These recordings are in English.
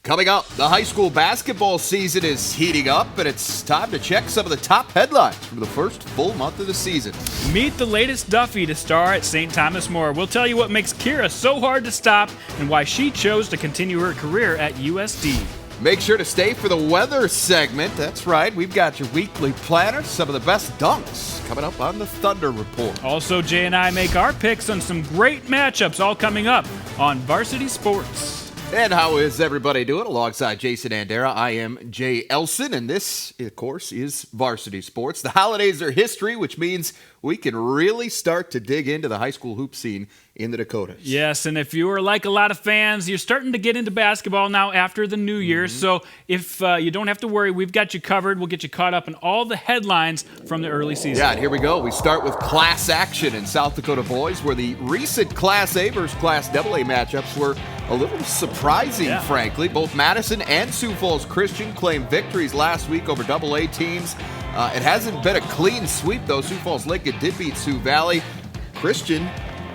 Coming up, the high school basketball season is heating up, and it's time to check some of the top headlines from the first full month of the season. Meet the latest Duffy to star at St. Thomas More. We'll tell you what makes Ciara so hard to stop and why she chose to continue her career at USD. Make sure to stay for the weather segment. That's right, we've got your weekly planner, some of the best dunks coming up on the Thunder Report. Also, Jay and I make our picks on some great matchups, all coming up on Varsity Sports. And how is everybody doing? Alongside Jason Andera, I am Jay Elson, and this, of course, is Varsity Sports. The holidays are history, which means we can really start to dig into the high school hoop scene in the Dakotas. Yes, and if you are like a lot of fans, you're starting to get into basketball now after the new year. So if you don't have to worry, we've got you covered. We'll get you caught up in all the headlines from the early season. Yeah, and here we go. We start with class action in South Dakota boys, where the recent Class A versus Class AA matchups were a little surprising, frankly. Both Madison and Sioux Falls Christian claimed victories last week over AA teams. It hasn't been a clean sweep, though. Sioux Falls Lincoln did beat Sioux Valley. Christian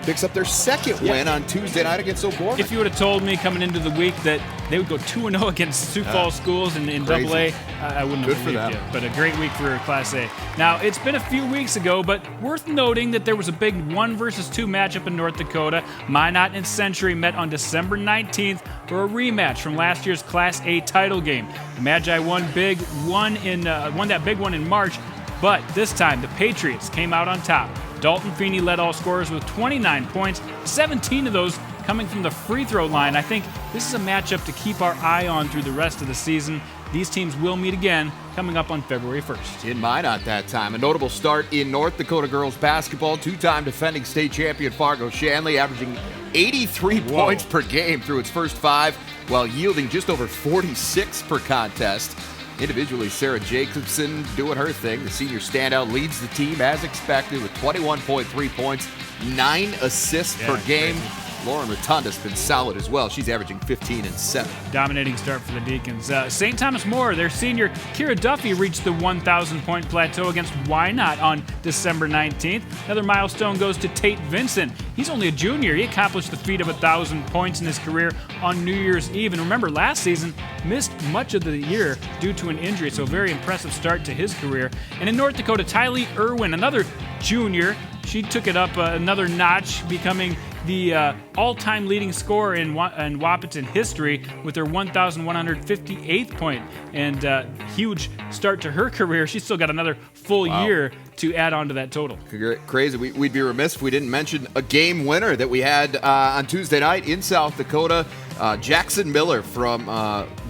picks up their second win on Tuesday night against O'Gorman. If you would have told me coming into the week that they would go 2-0 against Sioux Falls schools in AA, I wouldn't have believed you. But a great week for Class A. Now, it's been a few weeks ago, but worth noting that there was a big 1 versus 2 matchup in North Dakota. Minot and Century met on December 19th for a rematch from last year's Class A title game. The Magi won that big one in March, but this time the Patriots came out on top. Dalton Feeney led all scorers with 29 points, 17 of those coming from the free throw line. I think this is a matchup to keep our eye on through the rest of the season. These teams will meet again coming up on February 1st. In Minot that time. A notable start in North Dakota girls basketball. Two-time defending state champion Fargo Shanley averaging 83 points per game through its first 5, while yielding just over 46 per contest. Individually, Sarah Jacobson doing her thing. The senior standout leads the team as expected with 21.3 points, 9 assists per game. Crazy. Lauren Rotunda's been solid as well. She's averaging 15 and 7. Dominating start for the Deacons. St. Thomas More, their senior Ciara Duffy reached the 1,000-point plateau against Wynot on December 19th. Another milestone goes to Tate Vincent. He's only a junior. He accomplished the feat of 1,000 points in his career on New Year's Eve. And remember, last season, missed much of the year due to an injury, so very impressive start to his career. And in North Dakota, Tylee Irwin, another junior, she took it up another notch, becoming the all-time leading scorer in Wahpeton history with her 1,158th point, and huge start to her career. She's still got another full year to add on to that total. Crazy. We'd be remiss if we didn't mention a game winner that we had on Tuesday night in South Dakota. Jackson Miller from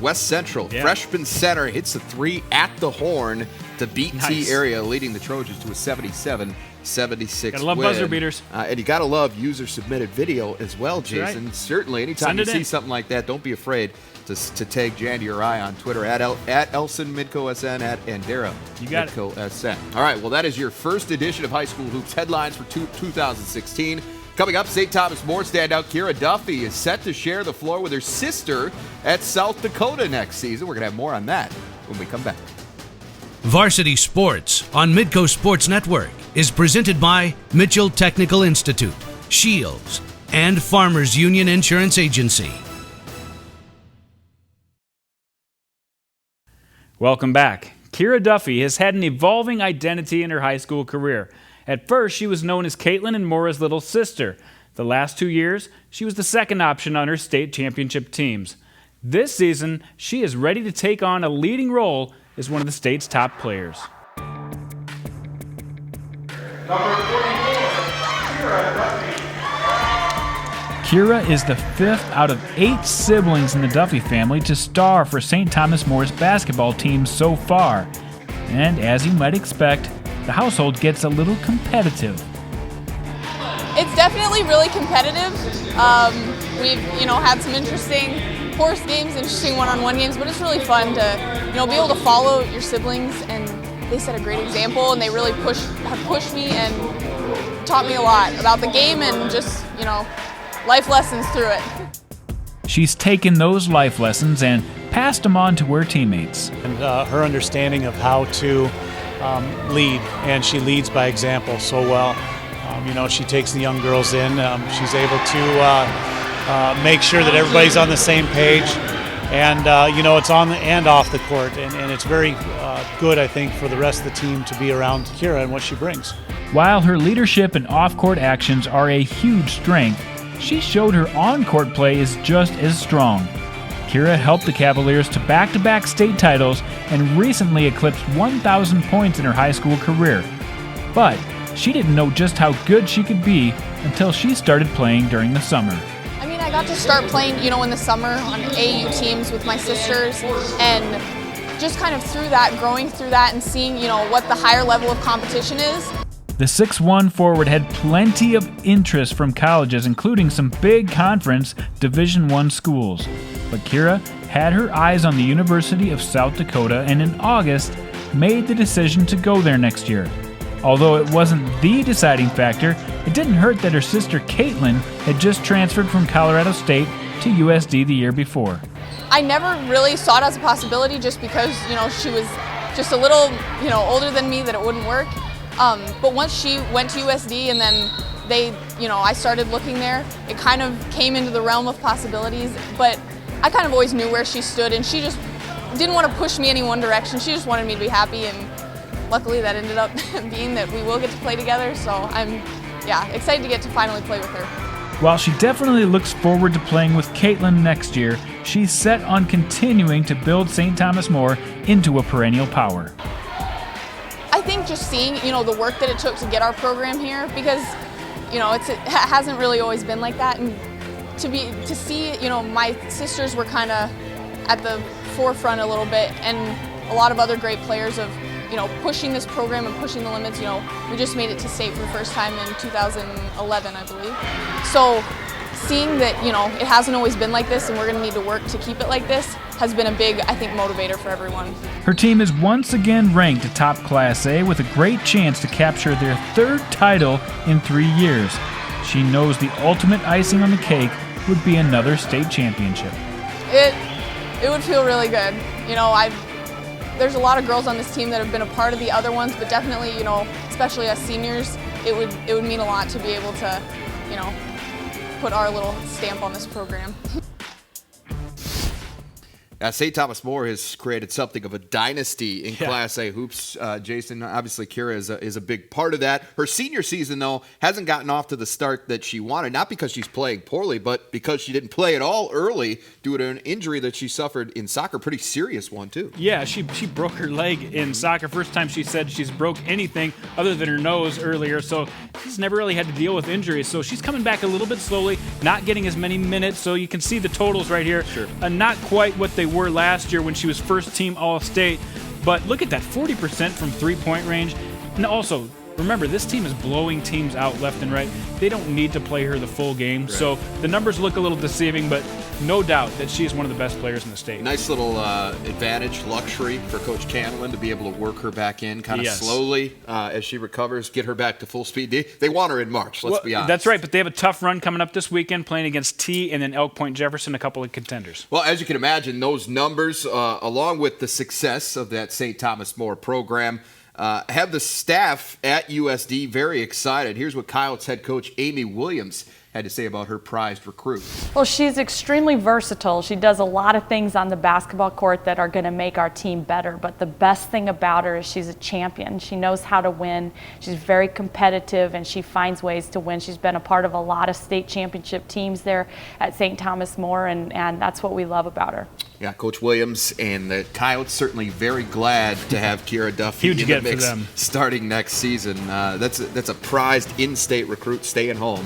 West Central, freshman center, hits a 3 at the horn to beat T-Area, leading the Trojans to a 77-76 Gotta love win. buzzer beaters. And you gotta love user-submitted video as well, Jason. Right. Certainly, anytime you see something like that, don't be afraid to tag Jandy or I on Twitter at Elson Midco SN, at Andera Midco SN. All right, well, that is your first edition of High School Hoops headlines for 2016. Coming up, St. Thomas More standout Ciara Duffy is set to share the floor with her sister at South Dakota next season. We're going to have more on that when we come back. Varsity Sports on Midco Sports Network is presented by Mitchell Technical Institute, Shields, and Farmers Union Insurance Agency. Welcome back. Ciara Duffy has had an evolving identity in her high school career. At first, she was known as Caitlin and Maura's little sister. The last 2 years, she was the second option on her state championship teams. This season, she is ready to take on a leading role as one of the state's top players. Ciara is the 5th out of 8 siblings in the Duffy family to star for St. Thomas More's basketball team so far. And as you might expect, the household gets a little competitive. It's definitely really competitive. We've, had some interesting horse games, interesting one-on-one games, but it's really fun to, be able to follow your siblings, and they set a great example, and they really have pushed me and taught me a lot about the game and just, life lessons through it. She's taken those life lessons and passed them on to her teammates. And her understanding of how to lead, and she leads by example so well. She takes the young girls in. She's able to make sure that everybody's on the same page. And, it's on the and off the court. And it's very good, I think, for the rest of the team to be around Ciara and what she brings. While her leadership and off-court actions are a huge strength, she showed her on-court play is just as strong. Ciara helped the Cavaliers to back-to-back state titles and recently eclipsed 1,000 points in her high school career. But she didn't know just how good she could be until she started playing during the summer. I got to start playing, in the summer on AAU teams with my sisters, and just kind of growing through that and seeing, what the higher level of competition is. The 6'1" forward had plenty of interest from colleges, including some big conference Division I schools. But Ciara had her eyes on the University of South Dakota and in August made the decision to go there next year. Although it wasn't the deciding factor, it didn't hurt that her sister Caitlin had just transferred from Colorado State to USD the year before. I never really saw it as a possibility just because, she was just a little, older than me, that it wouldn't work. But once she went to USD and then I started looking there, it kind of came into the realm of possibilities. But I kind of always knew where she stood, and she just didn't want to push me any one direction. She just wanted me to be happy, and luckily that ended up being that we will get to play together. So I'm, excited to get to finally play with her. While she definitely looks forward to playing with Caitlin next year, she's set on continuing to build St. Thomas More into a perennial power. I think just seeing, the work that it took to get our program here, because, it hasn't really always been like that, and to see, my sisters were kind of at the forefront a little bit, and a lot of other great players of, pushing this program and pushing the limits. We just made it to state for the first time in 2011, I believe. So seeing that, it hasn't always been like this, and we're going to need to work to keep it like this, has been a big, I think, motivator for everyone. Her team is once again ranked atop Class A with a great chance to capture their third title in 3 years. She knows the ultimate icing on the cake would be another state championship. It would feel really good. There's a lot of girls on this team that have been a part of the other ones, but definitely, especially us seniors, it would mean a lot to be able to, put our little stamp on this program. St. Thomas More has created something of a dynasty in Class A hoops. Jason, obviously Ciara is a big part of that. Her senior season, though, hasn't gotten off to the start that she wanted, not because she's playing poorly, but because she didn't play at all early due to an injury that she suffered in soccer, pretty serious one, too. Yeah, she broke her leg in soccer. First time she said she's broke anything other than her nose earlier, so she's never really had to deal with injuries. So she's coming back a little bit slowly, not getting as many minutes, so you can see the totals right here. Sure. Not quite what they were last year when she was first team All-State, but look at that, 40% from three-point range. And also, remember, this team is blowing teams out left and right. They don't need to play her the full game, right. So the numbers look a little deceiving, but no doubt that she is one of the best players in the state. Nice little advantage, luxury for Coach Canlin to be able to work her back in kind of slowly as she recovers, get her back to full speed. They want her in March, let's be honest. That's right, but they have a tough run coming up this weekend, playing against T and then Elk Point Jefferson, a couple of contenders. Well, as you can imagine, those numbers, along with the success of that St. Thomas More program, have the staff at USD very excited. Here's what Coyotes head coach Amy Williams had to say about her prized recruit. Well, she's extremely versatile. She does a lot of things on the basketball court that are going to make our team better, but the best thing about her is she's a champion. She knows how to win. She's very competitive, and she finds ways to win. She's been a part of a lot of state championship teams there at St. Thomas More, and that's what we love about her. Yeah, Coach Williams and the Coyotes certainly very glad to have Ciara Duffy Huge in the mix starting next season. That's a prized in-state recruit staying home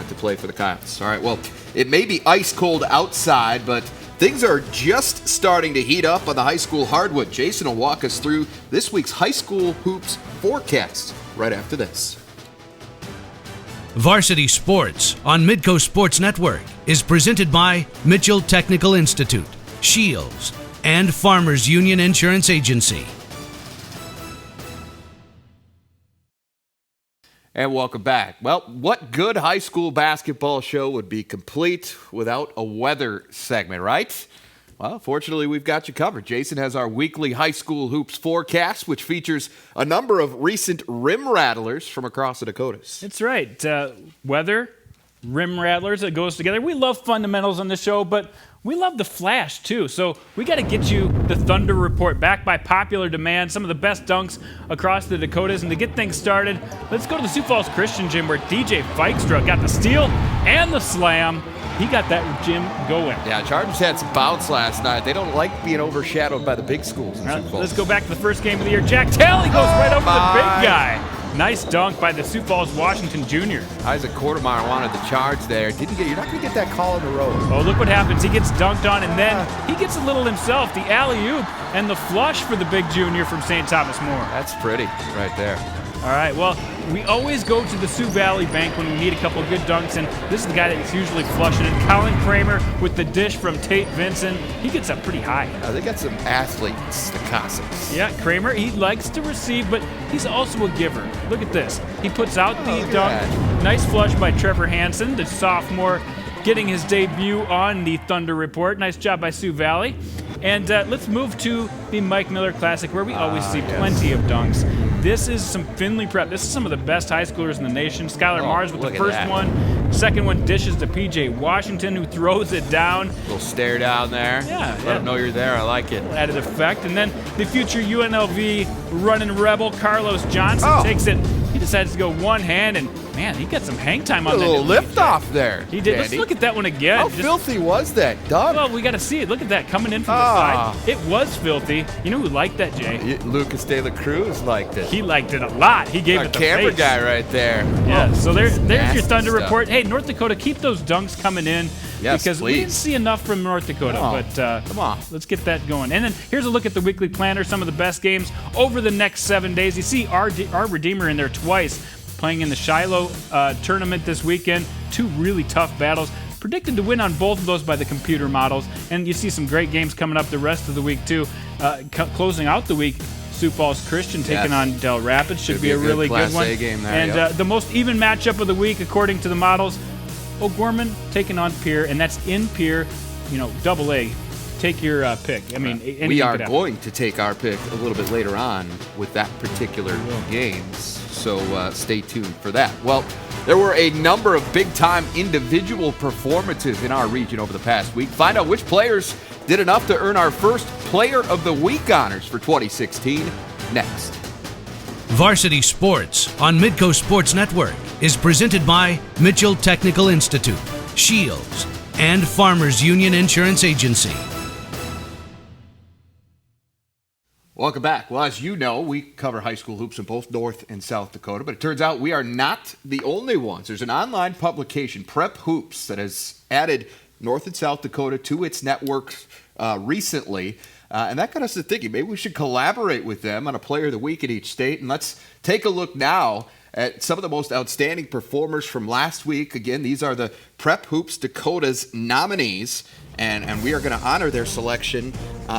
to play for the Coyotes. All right, well, it may be ice cold outside, but things are just starting to heat up on the high school hardwood. Jason will walk us through this week's high school hoops forecast right after this. Varsity Sports on Midco Sports Network is presented by Mitchell Technical Institute, Shields, and Farmers Union Insurance Agency. And welcome back. Well, what good high school basketball show would be complete without a weather segment, right? Well, fortunately, we've got you covered. Jason has our weekly high school hoops forecast, which features a number of recent rim rattlers from across the Dakotas. That's right. Weather, rim rattlers, it goes together. We love fundamentals on the show, but we love the Flash, too. So we got to get you the Thunder Report back by popular demand, some of the best dunks across the Dakotas. And to get things started, let's go to the Sioux Falls Christian Gym where DJ Fikestra got the steal and the slam. He got that gym going. Yeah, Chargers had some bounce last night. They don't like being overshadowed by the big schools in Sioux Falls. Let's go back to the first game of the year. Jack Talley goes right over the big guy. Nice dunk by the Sioux Falls Washington Jr. Isaac Quartermeyer wanted the charge there. You're not going to get that call in the road. Oh, look what happens. He gets dunked on, and then he gets a little himself. The alley-oop and the flush for the big junior from St. Thomas More. That's pretty right there. All right, well, we always go to the Sioux Valley Bank when we need a couple of good dunks, and this is the guy that's usually flushing it. Colin Kramer with the dish from Tate Vincent. He gets up pretty high. They got some athletes, the Cossacks. Yeah, Kramer, he likes to receive, but he's also a giver. Look at this. He puts out the dunk. Nice flush by Trevor Hansen, the sophomore, getting his debut on the Thunder Report. Nice job by Sioux Valley. And let's move to the Mike Miller Classic, where we always see plenty of dunks. This is some Findlay prep. This is some of the best high schoolers in the nation. Skylar Mars with the first one. Second one dishes to P.J. Washington, who throws it down. Little stare down there. Yeah. Let him know you're there. I like it. Added effect. And then the future UNLV running rebel, Carlos Johnson, takes it. He decides to go one hand, and man, he got some hang time on that. A little lift off there. He did. Let's look at that one again. How filthy was that dunk? Well, we got to see it. Look at that coming in from the side. It was filthy. You know who liked that, Jay? Lucas De La Cruz liked it. He liked it a lot. He gave it the camera face. guy right there. Yeah, so there's your Thunder stuff. Report. Hey, North Dakota, keep those dunks coming in. Yes, because we please. didn't see enough from North Dakota. Come on. Let's get that going. And then here's a look at the weekly planner, some of the best games over the next 7 days. You see our Redeemer in there twice, playing in the Shiloh tournament this weekend. Two really tough battles. Predicted to win on both of those by the computer models. And you see some great games coming up the rest of the week, too. Closing out the week, Sioux Falls Christian taking on Del Rapids. Should be a really good one. A game there, and the most even matchup of the week, according to the models, O'Gorman taking on Pierre, and that's in Pierre, double A. Take your pick. I mean, we are going to take our pick a little bit later on with that particular games, so stay tuned for that. Well, there were a number of big-time individual performances in our region over the past week. Find out which players did enough to earn our first Player of the Week honors for 2016 next. Varsity Sports on Midco Sports Network is presented by Mitchell Technical Institute, Shields, and Farmers Union Insurance Agency. Welcome back. Well, as you know, we cover high school hoops in both North and South Dakota, but it turns out we are not the only ones. There's an online publication, Prep Hoops, that has added North and South Dakota to its network recently, and that got us to thinking maybe we should collaborate with them on a Player of the Week in each state. And let's take a look now at some of the most outstanding performers from last week. Again, these are the Prep Hoops Dakota's nominees, and we are going to honor their selection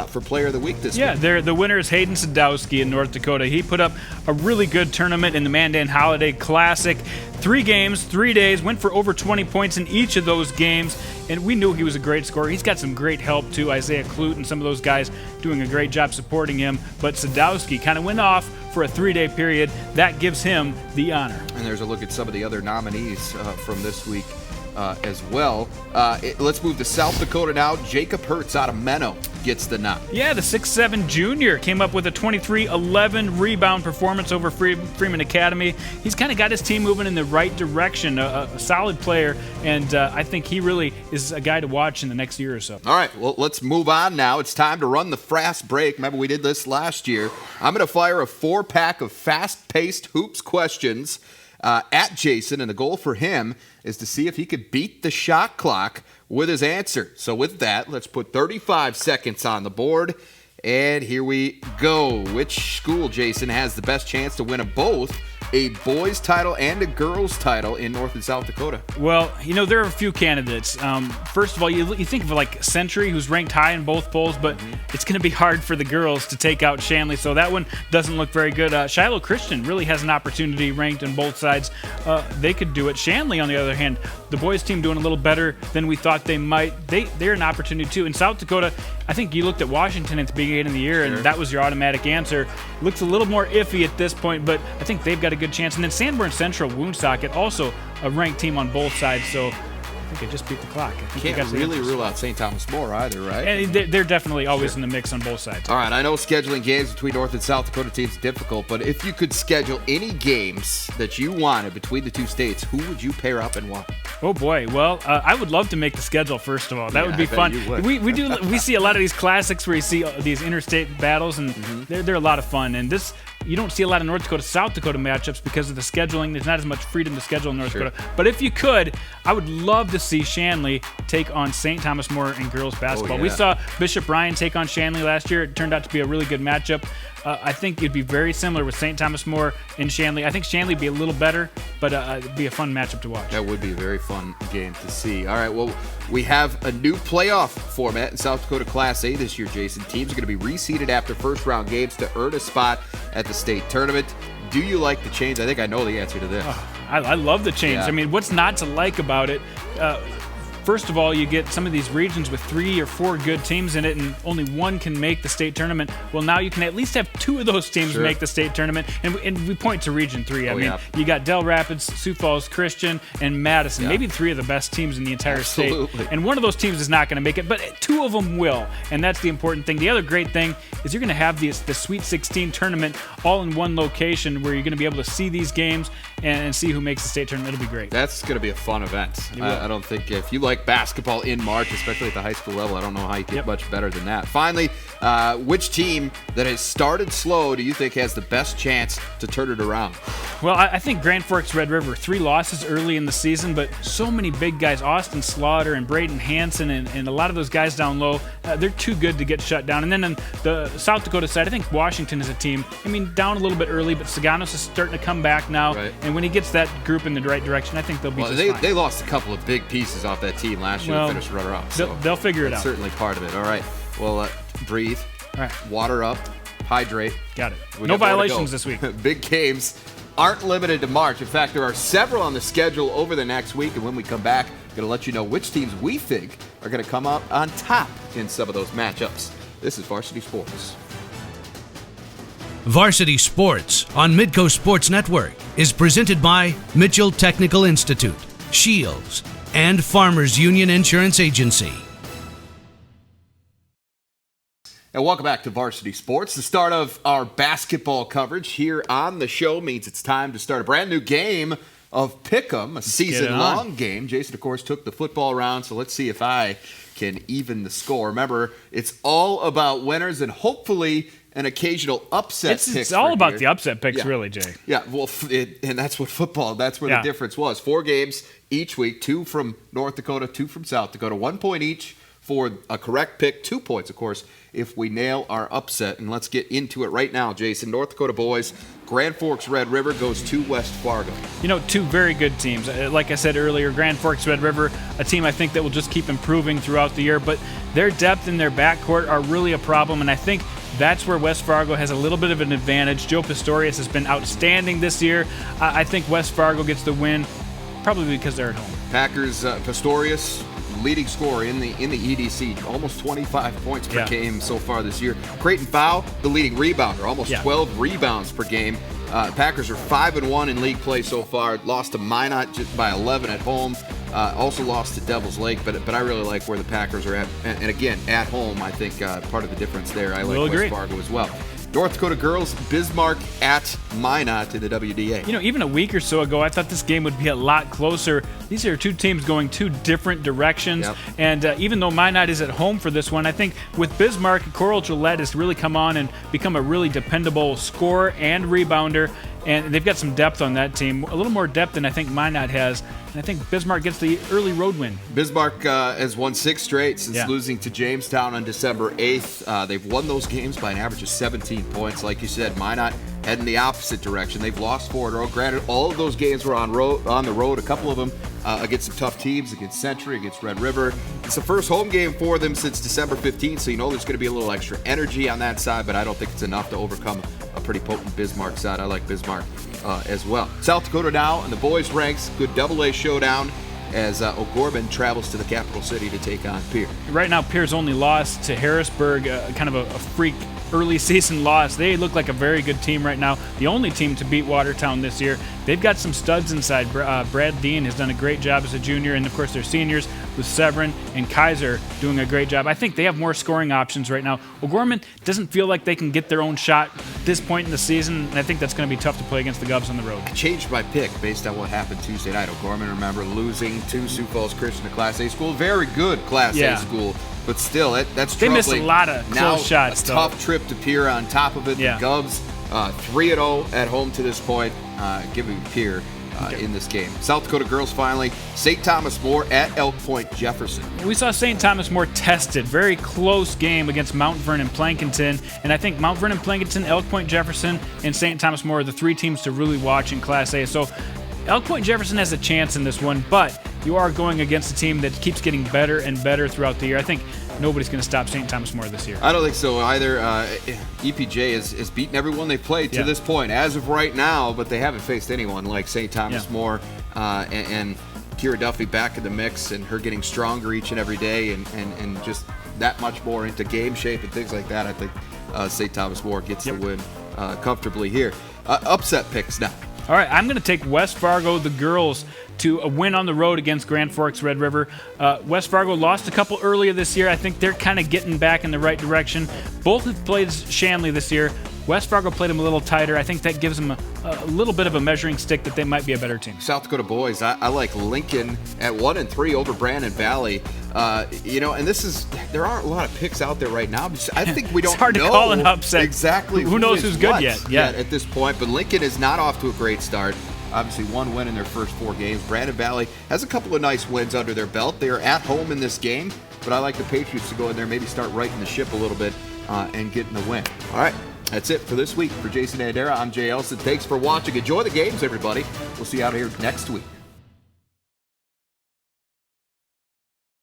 for Player of the Week this week. Yeah, the winner is Hayden Sadowski in North Dakota. He put up a really good tournament in the Mandan Holiday Classic. 3 games, 3 days, went for over 20 points in each of those games, and we knew he was a great scorer. He's got some great help, too. Isaiah Clute and some of those guys doing a great job supporting him, but Sadowski kind of went off for a 3-day period. That gives him the honor. And there's a look at some of the other nominees from this week as well. Let's move to South Dakota now. Jacob Hertz out of Menno gets the nod. Yeah, the 6'7 junior came up with a 23-11 rebound performance over Freeman Academy. He's kind of got his team moving in the right direction, a solid player, and I think he really is a guy to watch in the next year or so. All right, well, let's move on now. It's time to run the fast break. Remember, we did this last year. I'm going to fire a 4-pack of fast-paced hoops questions at Jason, and the goal for him is to see if he could beat the shot clock with his answer. So with that, let's put 35 seconds on the board, and here we go. Which school, Jason, has the best chance to win both a boys title and a girls title in North and South Dakota? Well, there are a few candidates. First of all, you think of like Century, who's ranked high in both polls, but it's going to be hard for the girls to take out Shanley, so that one doesn't look very good. Shiloh Christian really has an opportunity ranked on both sides. They could do it. Shanley, on the other hand, the boys team doing a little better than we thought they might. They're an opportunity too. In South Dakota, I think you looked at Washington at the beginning of the year, and that was your automatic answer. Looks a little more iffy at this point, but I think they've got a good chance. And then Sanborn Central Woonsocket, also a ranked team on both sides, so think I just beat the clock. I think Can't really rule out St. Thomas More either, right? And they're definitely always in the mix on both sides. All right, I know scheduling games between North and South Dakota teams is difficult, but if you could schedule any games that you wanted between the two states, who would you pair up and why? Oh boy, well, I would love to make the schedule. First of all, that would be fun. We see a lot of these classics where you see these interstate battles, and they're a lot of fun. And this, you don't see a lot of North Dakota South Dakota matchups because of the scheduling. There's not as much freedom to schedule in North Dakota. But if you could, I would love to see Shanley take on St. Thomas More in girls basketball. We saw Bishop Ryan take on Shanley last year. It turned out to be a really good matchup. I think it'd be very similar with St. Thomas More and Shanley. I think Shanley would be a little better, but it'd be a fun matchup to watch. That would be a very fun game to see. All right, well, we have a new playoff format in South Dakota Class A this year, Jason. Teams are going to be reseeded after first-round games to earn a spot at the state tournament. Do you like the change? I think I know the answer to this. I love the change. Yeah. I mean, what's not to like about it? First of all, you get some of these regions with 3 or 4 good teams in it, and only one can make the state tournament. Well, now you can at least have 2 of those teams make the state tournament, and we point to Region 3. I mean, you got Del Rapids, Sioux Falls Christian, and Madison. Maybe 3 of the best teams in the entire state. And one of those teams is not going to make it, but 2 of them will, and that's the important thing. The other great thing is you're going to have the Sweet 16 tournament all in one location where you're going to be able to see these games and see who makes the state tournament. It'll be great. That's going to be a fun event. I don't think if you like basketball in March, especially at the high school level, I don't know how you get much better than that. Finally, which team that has started slow do you think has the best chance to turn it around? Well, I think Grand Forks Red River, 3 losses early in the season, but so many big guys, Austin Slaughter and Braden Hansen and a lot of those guys down low, they're too good to get shut down. And then on the South Dakota side, I think Washington is a team, down a little bit early, but Saganos is starting to come back now. Right. And when he gets that group in the right direction, I think they'll be just fine. They lost a couple of big pieces off that team last year to finish runner-up. So they'll figure it out. Certainly part of it. All right. Well, breathe. All right. Water up. Hydrate. Got it. No violations this week. Big games aren't limited to March. In fact, there are several on the schedule over the next week. And when we come back, I'm going to let you know which teams we think are going to come out on top in some of those matchups. This is Varsity Sports. Varsity Sports on Midco Sports Network is presented by Mitchell Technical Institute, Shields, and Farmers Union Insurance Agency. And welcome back to Varsity Sports. The start of our basketball coverage here on the show means it's time to start a brand new game of Pick'em, a season-long game. Jason, of course, took the football round, so let's see if I can even the score. Remember, it's all about winners and hopefully an occasional upset pick. It's all about the upset picks, really, Jay. Yeah, well, and that's what football, that's where the difference was. 4 games each week, 2 from North Dakota, 2 from South Dakota, 1 point each for a correct pick, 2 points, of course, if we nail our upset. And let's get into it right now, Jason. North Dakota boys, Grand Forks Red River goes to West Fargo. 2 very good teams. Like I said earlier, Grand Forks Red River, a team I think that will just keep improving throughout the year, but their depth in their backcourt are really a problem, and I think that's where West Fargo has a little bit of an advantage. Joe Pistorius has been outstanding this year. I think West Fargo gets the win, probably because they're at home. Packers, Pistorius, leading scorer in the EDC, almost 25 points per game so far this year. Creighton Fowl, the leading rebounder, almost 12 rebounds per game. Packers are 5-1 in league play so far. Lost to Minot just by 11 at home. Also lost to Devil's Lake, but I really like where the Packers are at. And again, at home, I think part of the difference there. I like West Fargo as well. North Dakota girls, Bismarck at Minot in the WDA. Even a week or so ago, I thought this game would be a lot closer. These are 2 teams going 2 different directions. And even though Minot is at home for this one, I think with Bismarck, Coral Gillette has really come on and become a really dependable scorer and rebounder. And they've got some depth on that team, a little more depth than I think Minot has. And I think Bismarck gets the early road win. Bismarck has won 6 straight since losing to Jamestown on December 8th. They've won those games by an average of 17 points. Like you said, Minot heading the opposite direction. They've lost 4 in a row. Granted, all of those games were on the road. A couple of them against some tough teams, against Century, against Red River. It's the first home game for them since December 15th, so there's going to be a little extra energy on that side, but I don't think it's enough to overcome a pretty potent Bismarck side. I like Bismarck as well. South Dakota now in the boys' ranks. Good AA showdown as O'Gorman travels to the capital city to take on Pierre. Right now, Pierre's only lost to Harrisburg, kind of a freak early season loss. They look like a very good team right now. The only team to beat Watertown this year. They've got some studs inside. Brad Dean has done a great job as a junior, and of course their seniors with Severin and Kaiser doing a great job. I think they have more scoring options right now. O'Gorman doesn't feel like they can get their own shot at this point in the season, and I think that's going to be tough to play against the Govs on the road. I changed my pick based on what happened Tuesday night. O'Gorman, remember, losing to Sioux Falls Christian, a Class A school. Very good Class A school. But still, that's troubling. They missed a lot of close shots. A tough trip to Pierre on top of it. Yeah. The Govs 3-0 at home to this point, giving Pierre in this game. South Dakota girls finally, St. Thomas More at Elk Point Jefferson. We saw St. Thomas More tested. Very close game against Mount Vernon Plankinton. And I think Mount Vernon Plankinton, Elk Point Jefferson, and St. Thomas More are the three teams to really watch in Class A. So Elk Point Jefferson has a chance in this one, but you are going against a team that keeps getting better and better throughout the year. I think nobody's going to stop St. Thomas More this year. I don't think so either. EPJ has beaten everyone they've played to this point as of right now, but they haven't faced anyone like St. Thomas More and Ciara Duffy back in the mix, and her getting stronger each and every day and just that much more into game shape and things like that. I think St. Thomas More gets the win comfortably here. Upset picks now. All right, I'm going to take West Fargo, the girls, to a win on the road against Grand Forks Red River. West Fargo lost a couple earlier this year. I think they're kind of getting back in the right direction. Both have played Shanley this year. West Fargo played them a little tighter. I think that gives them a little bit of a measuring stick that they might be a better team. South Dakota boys, I like Lincoln at 1-3 over Brandon Valley. And there aren't a lot of picks out there right now. I think we don't know. It's hard to call an upset. Exactly. Who knows who's good yet? Yeah. At this point, but Lincoln is not off to a great start. Obviously, one win in their first 4 games. Brandon Valley has a couple of nice wins under their belt. They are at home in this game, but I like the Patriots to go in there, maybe start righting the ship a little bit and getting the win. All right, that's it for this week. For Jason Andera, I'm Jay Elson. Thanks for watching. Enjoy the games, everybody. We'll see you out here next week.